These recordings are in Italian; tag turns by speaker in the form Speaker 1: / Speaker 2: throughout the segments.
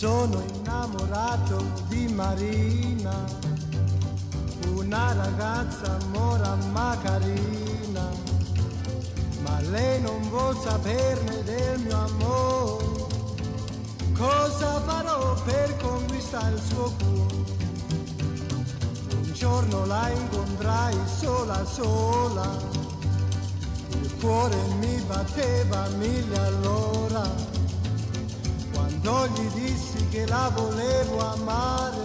Speaker 1: Sono innamorato di Marina, una ragazza mora ma carina, ma lei non vuol saperne del mio amore. Cosa farò per conquistare il suo cuore? Un giorno la incontrai sola sola, il cuore mi batteva 1000 all'ora. Quando gli dissi che la volevo amare,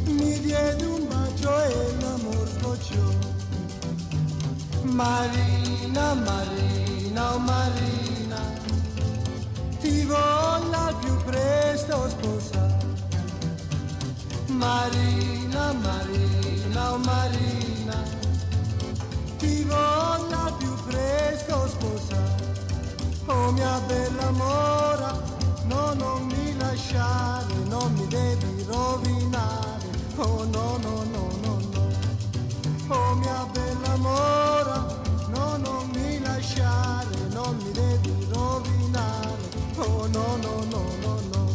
Speaker 1: mi diede un bacio e l'amor sbocciò. Marina, Marina, oh Marina, ti voglio al più presto sposare. Marina, Marina, oh Marina, ti voglio al più presto sposare. Oh mia bella mora, no, non mi lasciare, non mi devi rovinare. Oh no, no, no, no, no. Oh mia bella mora, no, non mi lasciare, non mi devi rovinare. Oh no, no, no, no, no.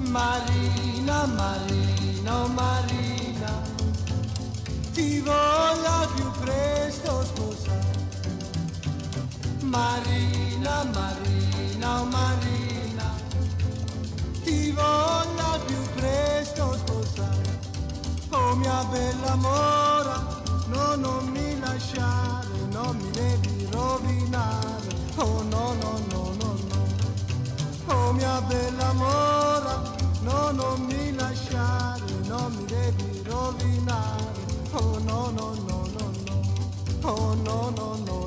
Speaker 1: Marina, Marina, oh Marina, ti voglio al più presto sposare. Marina, Marina, oh Marina, ti voglio al più presto sposare. Oh mia bella mora, no, non mi lasciare, non mi devi rovinare. Oh no, no, no, no, no. Oh mia bella mora, no, non mi lasciare, non mi devi rovinare. Oh no, no, no, no, no. Oh no, no, no.